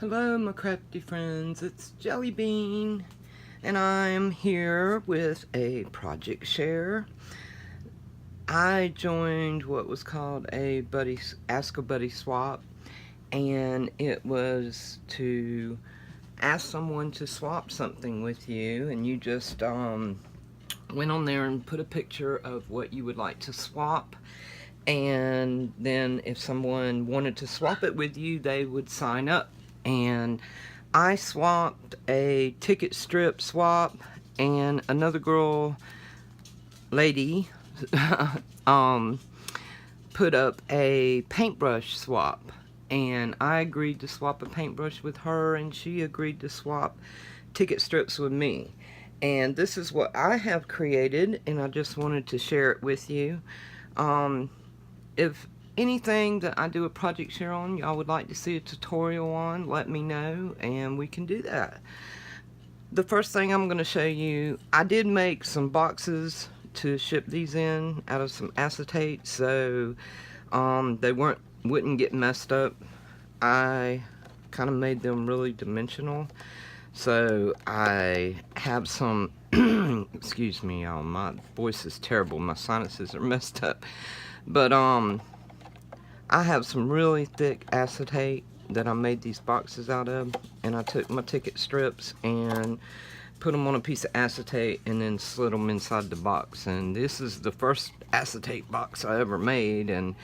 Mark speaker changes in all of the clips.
Speaker 1: Hello my crafty friends, it's Jelly Bean, and I'm here with a project share. I joined what was called a Ask a Buddy swap, and it was to ask someone to swap something with you, and you just went on there and put a picture of what you would like to swap, and then if someone wanted to swap it with you, they would sign up. And I swapped a ticket strip swap, and another lady put up a paintbrush swap, and I agreed to swap a paintbrush with her, and she agreed to swap ticket strips with me. And this is what I have created, and I just wanted to share it with you. If anything that I do a project share on, y'all would like to see a tutorial on, let me know and we can do that. The first thing I'm going to show you, I did make some boxes to ship these in out of some acetate, so they wouldn't get messed up. I kind of made them really dimensional, so I have some excuse me y'all, my voice is terrible, my sinuses are messed up. But I have some really thick acetate that I made these boxes out of, and I took my ticket strips and put them on a piece of acetate and then slid them inside the box. And this is the first acetate box I ever made, and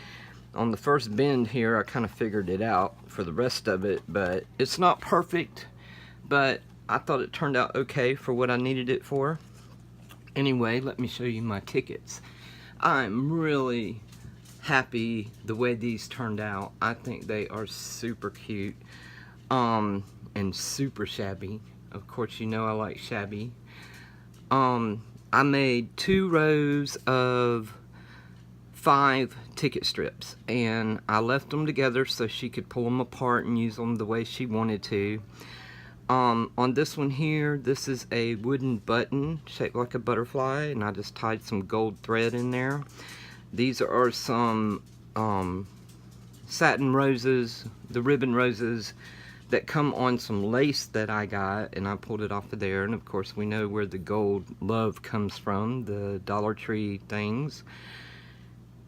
Speaker 1: on the first bend here I kind of figured it out for the rest of it, but it's not perfect, but I thought it turned out okay for what I needed it for. Anyway, let me show you my tickets. I'm really happy the way these turned out. I think they are super cute and super shabby. Of course, you know I like shabby. I made 2 rows of 5 ticket strips, and I left them together so she could pull them apart and use them the way she wanted to. On this one here, this is a wooden button shaped like a butterfly, and I just tied some gold thread in there. These are some satin roses, the ribbon roses that come on some lace that I got, and I pulled it off of there. And of course we know where the gold love comes from, the Dollar Tree things.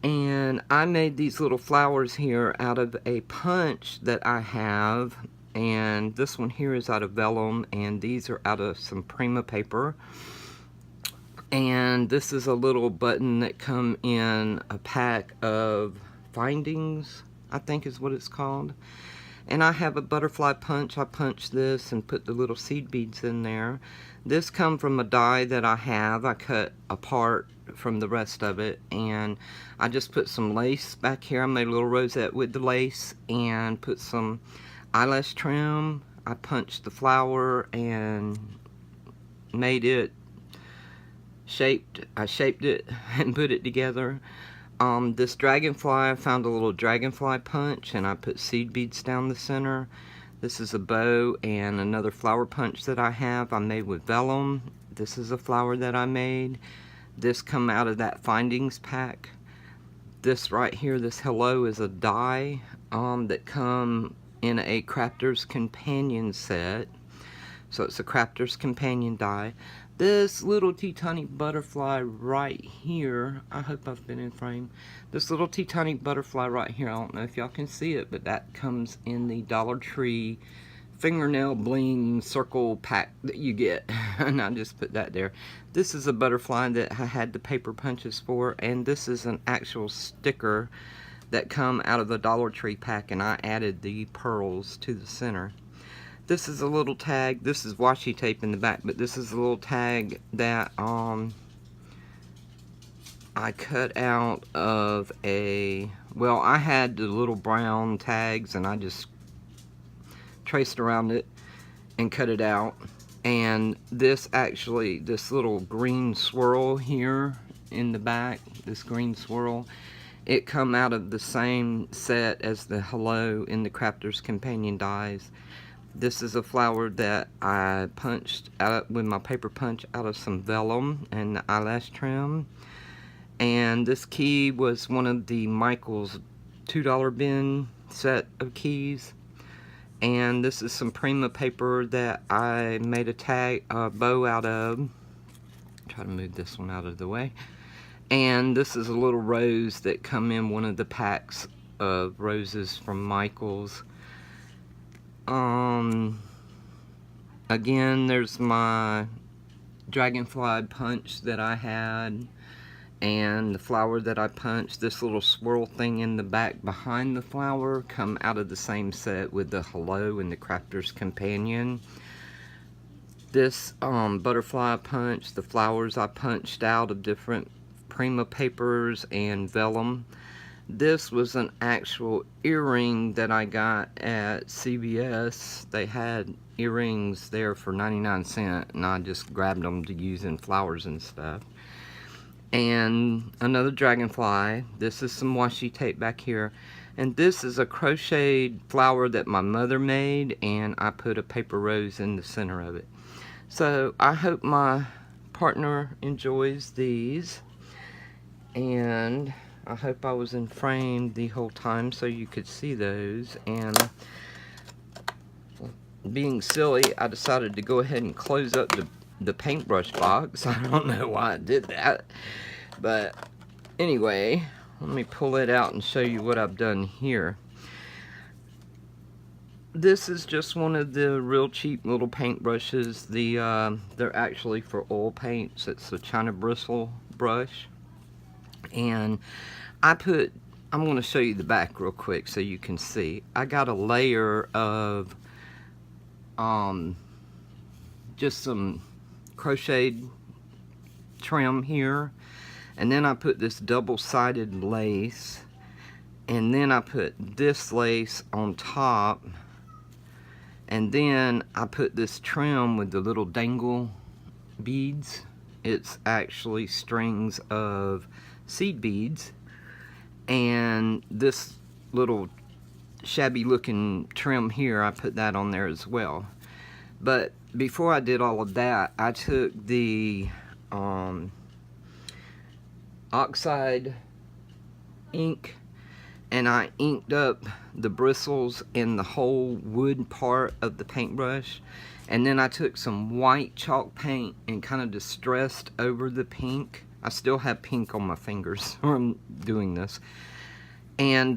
Speaker 1: And I made these little flowers here out of a punch that I have, and this one here is out of vellum, and these are out of some Prima paper. And this is a little button that come in a pack of findings, I think is what it's called. And I have a butterfly punch. I punched this and put the little seed beads in there. This come from a die that I have. I cut apart from the rest of it, and I just put some lace back here. I made a little rosette with the lace and put some eyelash trim. I punched the flower and made it I shaped it and put it together. This dragonfly, I found a little dragonfly punch, and I put seed beads down the center. This is a bow and another flower punch that I have. I made with vellum. This is a flower that I made. This come out of that findings pack. This right here, this hello, is a die that come in a crafter's companion set. So it's a crafter's companion die. This little teeny butterfly right here, I hope I've been in frame. This little teeny butterfly right here, I don't know if y'all can see it, but that comes in the Dollar Tree fingernail bling circle pack that you get. And I just put that there. This is a butterfly that I had the paper punches for, and this is an actual sticker that come out of the Dollar Tree pack, and I added the pearls to the center. This is a little tag. This is washi tape in the back, but this is a little tag that I cut out of well, I had the little brown tags, and I just traced around it and cut it out. And this little green swirl here in the back, this green swirl, it come out of the same set as the hello in the Crafter's Companion dies. This is a flower that I punched out with my paper punch out of some vellum and eyelash trim. And this key was one of the Michael's $2 bin set of keys. And this is some Prima paper that I made a bow out of. Try to move this one out of the way. And this is a little rose that come in one of the packs of roses from Michael's. Again, there's my dragonfly punch that I had, and the flower that I punched. This little swirl thing in the back behind the flower come out of the same set with the hello and the crafter's companion. This butterfly punch, the flowers I punched out of different Prima papers and vellum. This was an actual earring that I got at CVS. They had earrings there for 99 cents, and I just grabbed them to use in flowers and stuff. And another dragonfly. This is some washi tape back here. And this is a crocheted flower that my mother made, and I put a paper rose in the center of it. So I hope my partner enjoys these. And I hope I was in frame the whole time so you could see those. And being silly, I decided to go ahead and close up the paintbrush box. I don't know why I did that. But anyway, let me pull it out and show you what I've done here. This is just one of the real cheap little paintbrushes. They're actually for oil paints. It's a China bristle brush. And I'm going to show you the back real quick so you can see. I got a layer of just some crocheted trim here, and then I put this double-sided lace, and then I put this lace on top, and then I put this trim with the little dangle beads. It's actually strings of seed beads, and this little shabby looking trim here, I put that on there as well. But before I did all of that, I took the oxide ink and I inked up the bristles and the whole wood part of the paintbrush, and then I took some white chalk paint and kind of distressed over the pink. I still have pink on my fingers when I'm doing this. And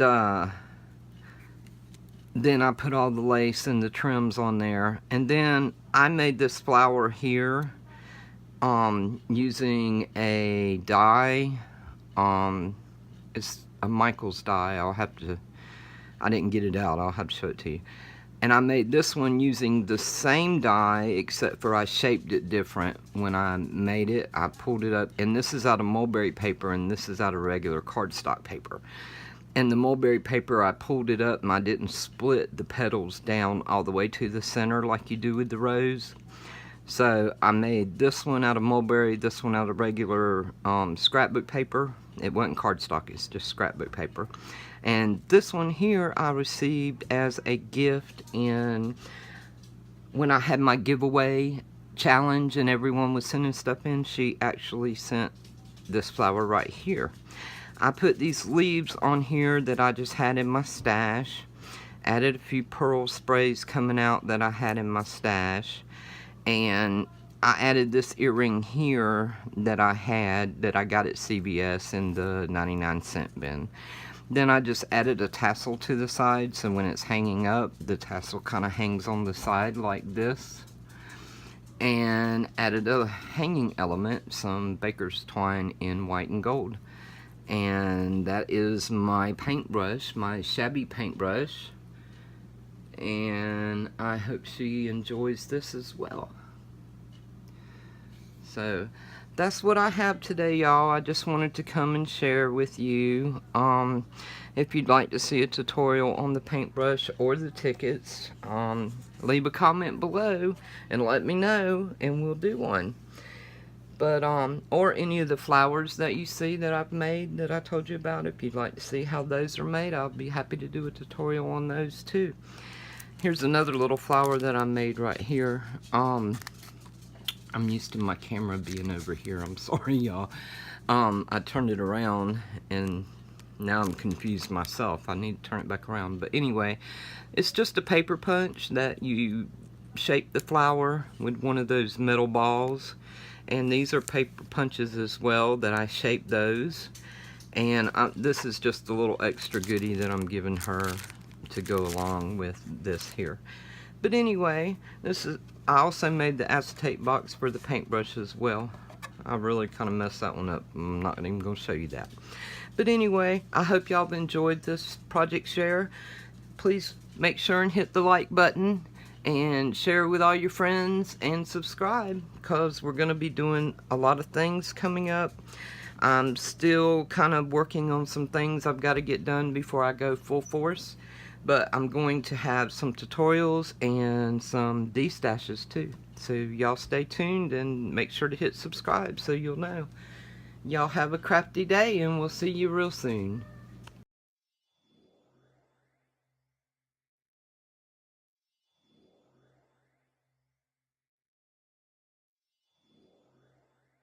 Speaker 1: then I put all the lace and the trims on there. And then I made this flower here using a die. It's a Michael's die. I didn't get it out. I'll have to show it to you. And I made this one using the same die, except for I shaped it different when I made it. I pulled it up, and this is out of mulberry paper, and this is out of regular cardstock paper. And the mulberry paper, I pulled it up, and I didn't split the petals down all the way to the center like you do with the rose. So I made this one out of mulberry, this one out of regular scrapbook paper. It wasn't cardstock, it's just scrapbook paper. And this one here I received as a gift when I had my giveaway challenge and everyone was sending stuff in. She actually sent this flower right here. I put these leaves on here that I just had in my stash. Added a few pearl sprays coming out that I had in my stash. And I added this earring here that I got at CVS in the 99-cent bin. Then I just added a tassel to the side, so when it's hanging up, the tassel kind of hangs on the side like this. And added a hanging element, some baker's twine in white and gold. And that is my paintbrush, my shabby paintbrush. And I hope she enjoys this as well. So that's what I have today, y'all. I just wanted to come and share with you. If you'd like to see a tutorial on the paintbrush or the tickets, leave a comment below and let me know, and we'll do one. But or any of the flowers that you see that I've made that I told you about, if you'd like to see how those are made, I'll be happy to do a tutorial on those too. Here's another little flower that I made right here. I'm used to my camera being over here. I'm sorry, y'all. I turned it around and Now I'm confused myself. I need to turn it back around. But anyway, it's just a paper punch that you shape the flower with one of those metal balls. And these are paper punches as well that I shaped those. And this is just a little extra goodie that I'm giving her to go along with this here. But anyway, I also made the acetate box for the paintbrush as well. I really kind of messed that one up. I'm not even going to show you that. But anyway, I hope y'all have enjoyed this project share. Please make sure and hit the like button and share with all your friends and subscribe, because we're going to be doing a lot of things coming up. I'm still kind of working on some things I've got to get done before I go full force, but I'm going to have some tutorials and some destashes too. So y'all stay tuned and make sure to hit subscribe so you'll know. Y'all have a crafty day, and we'll see you real soon.